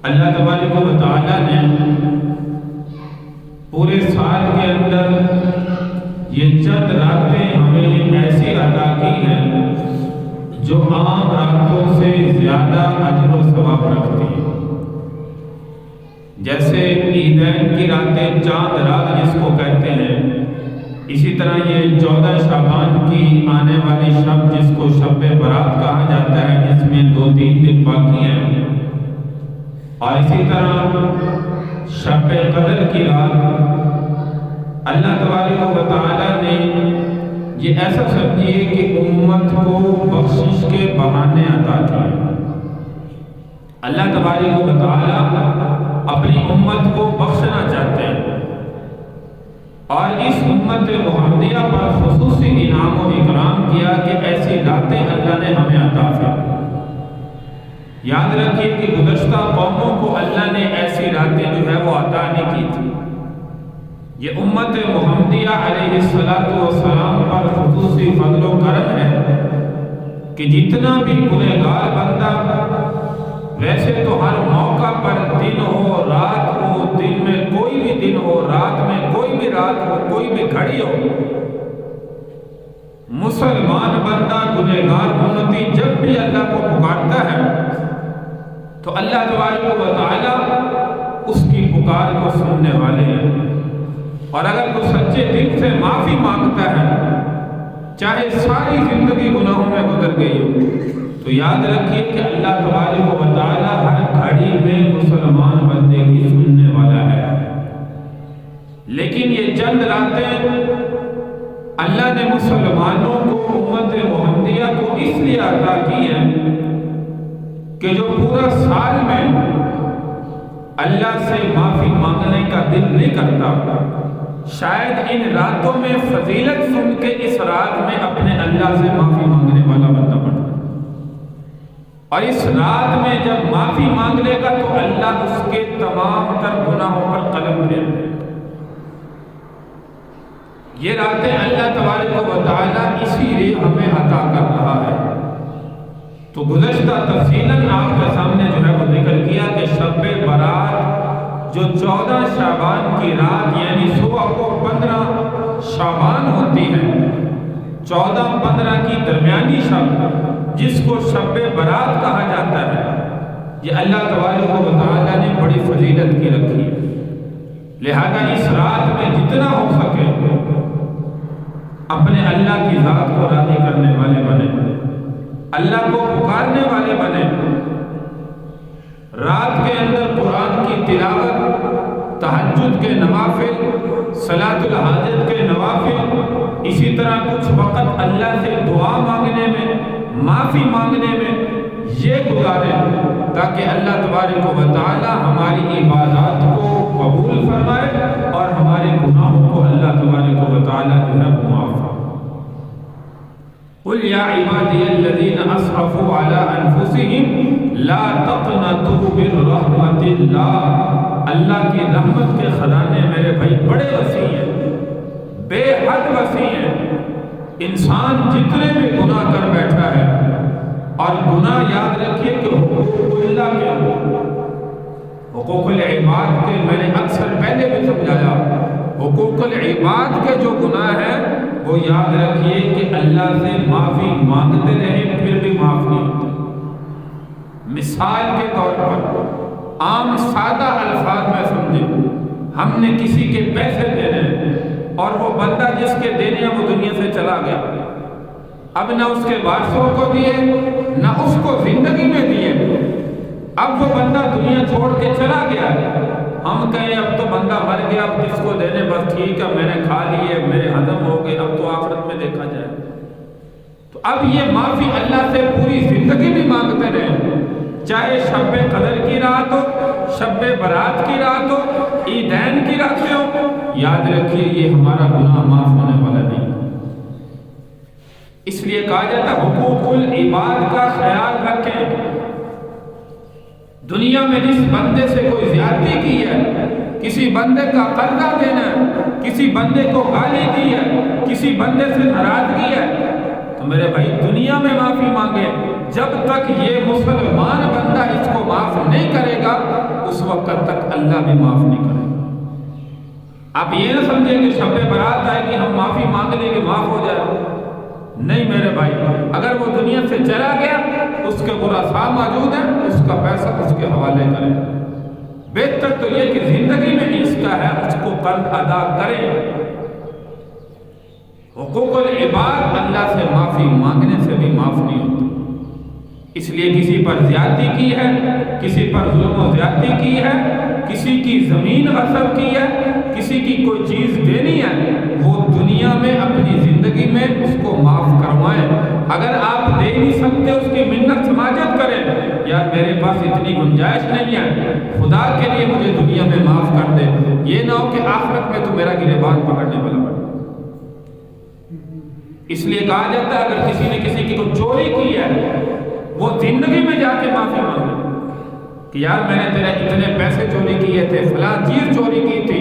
اللہ تبارک و تعالیٰ نے پورے سال کے اندر یہ چند راتیں ہمیں ایسی عطا کی ہیں جو عام راتوں سے زیادہ اجر و ثواب رکھتی ہیں۔ جیسے عیدین کی راتیں چاند رات جس کو کہتے ہیں، اسی طرح یہ 14 شعبان کی آنے والی شب جس کو شب برات کہا جاتا ہے، جس میں 2-3 دن باقی ہیں، اور اسی طرح شب قدر کی رات اللہ تبارک و تعالیٰ نے یہ ایسا سمجھیے کہ امت کو بخشش کے بہانے عطا کیے۔ اللہ تبارک و تعالیٰ اپنی امت کو بخشنا چاہتے ہیں، اور اس امت محمدیہ پر خصوصی انعام و اکرام کیا کہ ایسی راتیں اللہ نے ہمیں عطا فرمائیں۔ یاد رکھیے کہ گزشتہ قوموں کو اللہ نے ایسی راتیں جو ہے وہ عطا نہیں کی تھی۔ یہ امت محمدیہ علیہ السلام پر خصوصی فضل و کرم ہے کہ جتنا بھی گنہگار بندہ، ویسے تو ہر موقع پر دن ہو رات ہو، دن میں کوئی بھی دن ہو، رات میں کوئی بھی رات ہو، کوئی بھی گھڑی ہو، مسلمان بندہ گنہگار امتی جب بھی اللہ کو پکارتا ہے تو اللہ تبارک و تعالیٰ اس کی پکار کو سننے والے ہیں، اور اگر کوئی سچے دل سے معافی مانگتا ہے، چاہے ساری زندگی گناہوں میں گزر گئی ہو، تو یاد رکھیے کہ اللہ تبارک و تعالیٰ ہر گھڑی میں مسلمان بندے کی سننے والا ہے۔ لیکن یہ چند راتیں اللہ نے مسلمانوں کو، امت محمدیہ کو اس لیے عطا کی ہیں کہ جو پورا سال میں اللہ سے معافی مانگنے کا دل نہیں کرتا، شاید ان راتوں میں فضیلت سن کے اس رات میں اپنے اللہ سے معافی مانگنے والا بندہ بنتا ہے، اور اس رات میں جب معافی مانگ لے گا تو اللہ اس کے تمام تر گناہوں پر قلم پھیر دے گا۔ یہ راتیں اللہ تبارک و تعالیٰ اسی لیے ہمیں عطا کر رہا ہے۔ تو گزشتہ تفصیلاً آپ کے سامنے جو ہے وہ ذکر کیا کہ شب برات جو 14 شعبان کی رات یعنی صبح کو 15 شعبان ہوتی ہے، 14-15 کی درمیانی شب جس کو شب برات کہا جاتا ہے، یہ اللہ تبارک و تعالیٰ نے بڑی فضیلت کی رکھی ہے۔ لہذا اس رات میں جتنا ہو سکے اپنے اللہ کی ذات کو راضی کرنے والے بنے، اللہ کو پکارنے والے بنے۔ رات کے اندر قرآن کی تلاوت، تہجد کے نوافل، صلاۃ الحاجت کے نوافل، اسی طرح کچھ وقت اللہ سے دعا مانگنے میں، معافی مانگنے میں یہ گزاریں تاکہ اللہ تبارک و تعالی ہماری عبادات کو قبول فرمائے اور ہمارے گناہوں کو اللہ تبارک و تعالی جو ہے معاف فرمائے۔ قل یا عبادی الذین اسرفوا علی انفسہم لا تقنطوا من رحمت اللہ۔ اللہ کی رحمت کے خزانے میرے بھائی بڑے وسیع ہیں، بے حد وسیع ہیں۔ انسان جتنے بھی گناہ کر بیٹھا ہے، اور گناہ یاد رکھیے کہ حقوق اللہ کے حقوق العباد کے، میں نے اکثر پہلے بھی سمجھایا، حقوق العباد کے جو گناہ ہیں وہ یاد رکھیے کہ اللہ سے معافی مانگتے رہیں پھر بھی معاف نہیں ہوتے۔ مثال کے طور پر عام سادہ الفاظ میں سمجھیں، ہم نے کسی کے پیسے دینے اور وہ بندہ جس کے دینے وہ دنیا سے چلا گیا، اب نہ اس کے وارثوں کو دیے نہ اس کو زندگی میں دیے، اب وہ بندہ دنیا چھوڑ کے چلا گیا، ہم کہیں اب تو بندہ مر گیا، اب جس کو دینے بس ٹھیک ہے، میں نے کھا لیے، میرے ہضم ہو گئے، اب تو آخرت میں دیکھا جائے۔ تو اب یہ معافی اللہ سے پوری زندگی بھی مانگتے رہے، چاہے شب قدر کی رات ہو، شب برات کی رات ہو، عیدین کی راتیں ہو، یاد رکھیے یہ ہمارا گناہ معاف ہونے والا نہیں۔ اس لیے کہا جاتا ہے حقوق العباد کا خیال رکھیں۔ دنیا میں جس بندے سے کوئی زیادتی کی ہے، کسی بندے کا قرضہ دینا ہے، کسی بندے کو گالی دی ہے، کسی بندے سے ناراضگی ہے، تو میرے بھائی دنیا میں معافی مانگے۔ جب تک یہ مسلمان بندہ اس کو معاف نہیں کرے گا اس وقت تک اللہ بھی معاف نہیں کرے گا۔ آپ یہ نہ سمجھیں کہ شب برات آئے کہ ہم معافی مانگ لیں کہ معاف ہو جائے، نہیں میرے بھائی، اگر وہ دنیا سے چلا گیا اس کے ورثاء موجود ہیں، اس کا پیسہ اس کے حوالے کریں۔ بہتر تو یہ کہ زندگی میں اس کا ہے اس کو قرض ادا کریں۔ حقوق العباد اللہ سے معافی مانگنے سے بھی معاف نہیں ہوتی۔ اس لیے کسی پر زیادتی کی ہے، کسی پر ظلم و زیادتی کی ہے، کسی کی زمین غصب کی ہے، کسی کی کوئی چیز دینی ہے، وہ دنیا میں اپنی زندگی میں اس کو معاف کروائیں۔ اگر آپ دے نہیں سکتے اس کی منت سماجت کریں، یار میرے پاس اتنی گنجائش نہیں ہے، خدا کے لیے مجھے دنیا میں معاف کر دے، یہ نہ ہو کہ آخرت میں تو میرا گریبان پکڑنے والا بنے۔ اس لیے کہا جاتا ہے اگر کسی نے کسی کی کوئی چوری کی ہے، وہ زندگی میں جا کے معافی مانگے کہ یار میں نے تیرے اتنے پیسے چوری کیے تھے، فلاں چیز چوری کی تھی،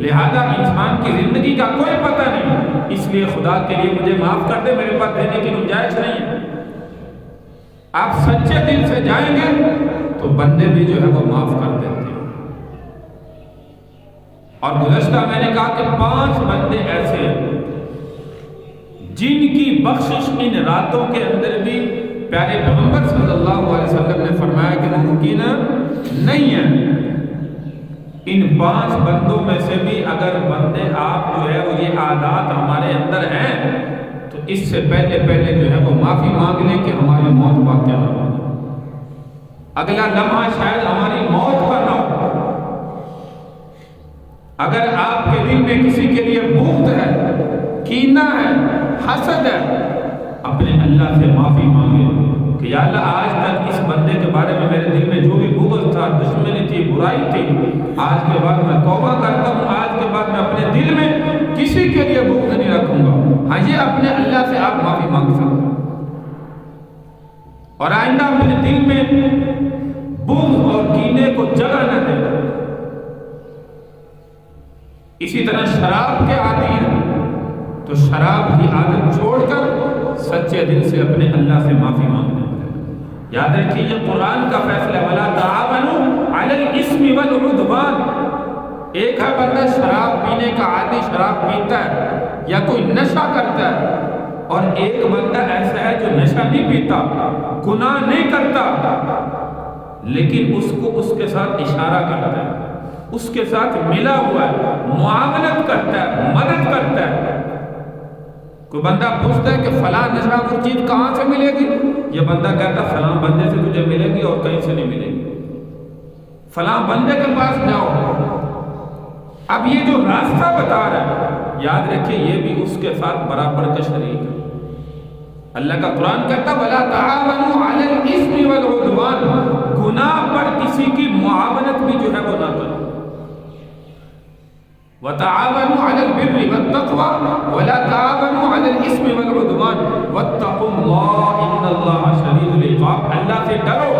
لہذا انسان کی زندگی کا کوئی پتہ نہیں، اس لیے خدا کے لیے مجھے معاف کر دے، میرے پاس دینے کی گنجائش نہیں ہے۔ آپ سچے دل سے جائیں گے تو بندے بھی جو ہے وہ معاف کر دیتے ہیں۔ اور گزشتہ میں نے کہا کہ 5 بندے ایسے ہیں جن کی بخشش ان راتوں کے اندر بھی پیارے پیغمبر صلی اللہ علیہ وسلم نے فرمایا کہ ممکن نہیں ہے۔ ان 5 بندوں میں سے بھی اگر بندے آپ جو ہے وہ یہ عادات ہمارے اندر ہیں تو اس سے پہلے جو ہے وہ معافی مانگ لیں کہ ہماری موت واقعہ نہ ہو، اگلا لمحہ شاید ہماری موت کا نہ ہو۔ اگر آپ کے دل میں کسی کے لیے بغض ہے، کینہ ہے، حسد ہے، اپنے اللہ سے معافی مانگے کہ یا اللہ آج تک اس بندے کے بارے میں میرے دل میں جو بھی بغض تھا، دشمنی تھی، برائی تھی، آج کے بعد میں توبہ کرتا ہوں، آج کے بعد میں اپنے دل میں کسی کے لیے بغض نہیں رکھوں گا۔ ہاں یہ اپنے اللہ سے آپ معافی مانگ سکتے ہیں اور آئندہ اپنے دل میں بغض اور کینے کو جگہ نہ دیں۔ اسی طرح شراب کے عادی ہیں تو شراب کی عادت چھوڑ کر سچے دل سے اپنے اللہ سے معافی مانگنے والے۔ یاد رکھیے یہ قرآن کا فیصلہ ہے، وَلَا تَعَاوَنُوا عَلَى الْإِثْمِ وَالْعُدْوَانِ۔ ایک ہے بندہ شراب پینے کا عادی، شراب پیتا ہے یا کوئی نشہ کرتا ہے، اور ایک بندہ ایسا ہے جو نشہ نہیں پیتا، گناہ نہیں کرتا، لیکن اس کو اس کے ساتھ اشارہ کرتا ہے، اس کے ساتھ ملا ہوا ہے، معاونت کرتا ہے، مدد کرتا ہے۔ کوئی بندہ پوچھتا ہے کہ فلاں نشہ وہ چیز کہاں سے ملے گی، یہ بندہ کہتا ہے فلاں بندے سے تجھے ملے گی اور کہیں سے نہیں ملے گی، فلاں بندے کے پاس جاؤ۔ اب یہ جو راستہ بتا رہا ہے، یاد رکھیں یہ بھی اس کے ساتھ برابر کا شریک ہے۔ اللہ کا قرآن کہتا ہے وَلَا تَعَاوَنُوا عَلَى الْإِثْمِ وَالْعُدْوَانِ، گناہ پر کسی کی معاونت بھی جو ہے وہ نہ کرو۔ وَتَعَاوَنُوا عَلَى الْبِرِّ وَالتَّقْوَى وَلَا تَعَاوَنُوا عَلَى الْإِثْمِ وَالْعُدْوَانِ وَاتَّقُوا اللَّهَ إِنَّ اللَّهَ شَدِيدُ الْعِقَابِ۔ اللہ سے ڈرو،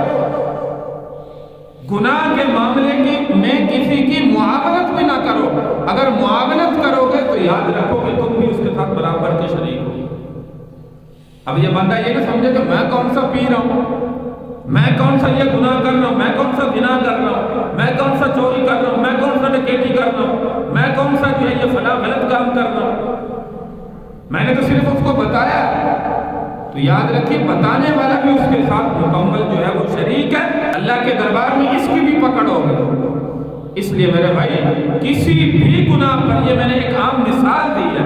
گناہ کے معاملے میں کسی کی معاونت بھی نہ کرو، اگر معاونت کرو گے تو یاد رکھو کہ تم بھی اس کے ساتھ برابر کے شریک ہو۔ اب یہ بندہ یہ نہ سمجھے کہ میں کون سا پی رہا ہوں، میں کون سا یہ گناہ کر رہا ہوں، میں کون سا زنا کر رہا ہوں، میں کون سا چوری کر رہا ہوں، میں کون سا ڈکیتی کر رہا ہوں، میں کون سا جو ہے یہ فلاں غلط کام کر رہا ہوں، میں نے تو صرف اس کو بتایا۔ تو یاد رکھیے بتانے والا بھی اس کے ساتھ مکمل جو ہے وہ شریک ہے، اللہ کے دربار میں اس کی بھی پکڑ ہوگی۔ اس لیے میرے بھائی کسی بھی گناہ پر، یہ میں نے ایک عام مثال دی ہے،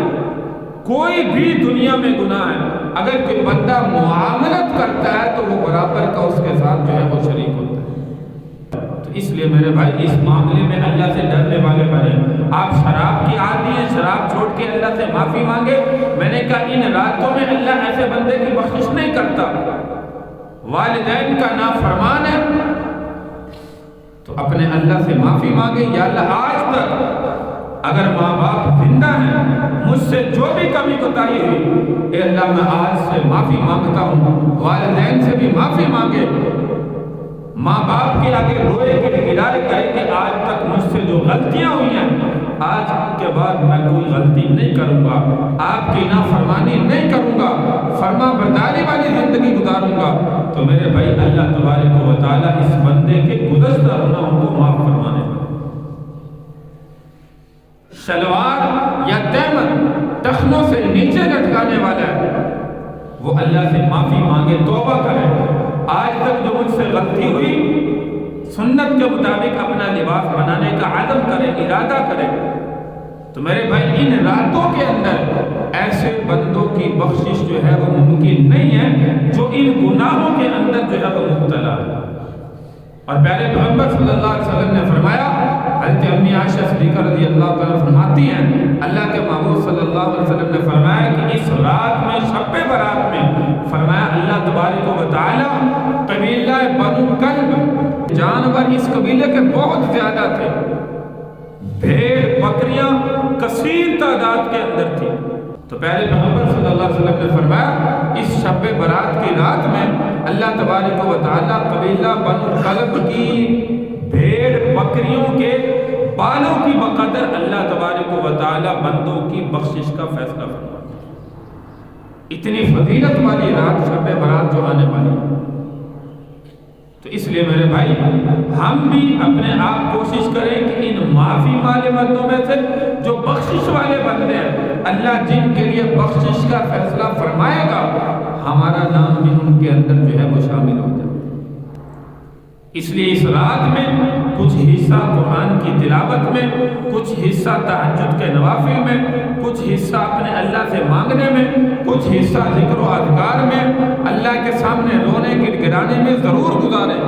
کوئی بھی دنیا میں گناہ ہے، اگر کوئی بندہ معاملت کرتا ہے تو وہ برابر کا اس کے ساتھ جو ہے وہ شریک ہوتا ہے۔ تو اس لیے میرے بھائی اس معاملے میں اللہ سے ڈرنے والے بنے۔ آپ شراب کی عادی ہیں، شراب چھوڑ کے اللہ سے معافی مانگے۔ میں نے کہا ان راتوں میں اللہ ایسے بندے کی بخشش نہیں کرتا، والدین کا نافرمان ہے تو اپنے اللہ سے معافی مانگے، یا اللہ آج تک اگر ماں باپ زندہ ہیں، مجھ سے جو بھی کمی کوتاہی ہوئی، اے اللہ میں آج سے معافی مانگتا ہوں۔ والدین سے بھی معافی مانگے، ماں باپ کے آگے روئے گڑائے کہے کہ آج تک مجھ سے جو غلطیاں ہوئی ہیں، آج کے بعد میں کوئی غلطی نہیں کروں گا، آپ کی نافرمانی نہیں کروں گا، فرما برداری والی زندگی گزاروں گا۔ تو میرے بھائی اللہ تبارک و تعالیٰ اس بندے کے گزشتہ گناہوں کو معاف فرما نیچے لٹکانے والا ہے وہ اللہ سے معافی مانگے، توبہ کرے۔ آج تک جو مجھ سے غلطی ہوئی سنت کے مطابق اپنا لباس بنانے کا عزم کرے، ارادہ کرے۔ تو میرے بھائی ان راتوں کے اندر ایسے بندوں کی بخشش جو ہے وہ ممکن نہیں ہے جو ان گناہوں کے اندر جو ہے وہ مبتلا ہے۔ اور پیارے پیغمبر صلی اللہ علیہ وسلم نے فرمایا، حضرت امی عائشہ صدیقہ رضی اللہ تعالیٰ فرماتی ہیں اللہ کے محبوب صلی اللہ علیہ وسلم نے فرمایا کہ اس رات میں شب برات میں فرمایا اللہ تبارک و تعالیٰ قبیلہ بنو کلب، جانور اس قبیلے کے بہت زیادہ تھے، بھیڑ بکریاں کثیر تعداد کے اندر تھی، تو پیارے پیغمبر صلی اللہ علیہ وسلم نے فرمایا اس شب برات کی رات میں اللہ تبارک و تعالیٰ قبیلہ بنو کلب کی بھیڑ بکریوں کے بالوں کی بقدر اللہ تبارک و تعالیٰ بندوں کی بخشش کا فیصلہ فرماتا ہے۔ اتنی فضیلت والی رات شب برات جو آنے والی ہے، تو اس لیے میرے بھائی ہم بھی اپنے آپ کوشش کریں کہ ان معافی والے بندوں میں سے جو بخشش والے بندے ہیں، اللہ جن کے لیے بخشش کا فیصلہ فرمائے گا ہمارا نام بھی ان کے اندر جو ہے وہ شامل ہو جائے۔ اس لیے اس رات میں کچھ حصہ قرآن کی تلاوت میں، کچھ حصہ تہجد کے نوافل میں، کچھ حصہ اپنے اللہ سے مانگنے میں، کچھ حصہ ذکر و اذکار میں، اللہ کے سامنے رونے گڑگڑانے میں ضرور گزاریں۔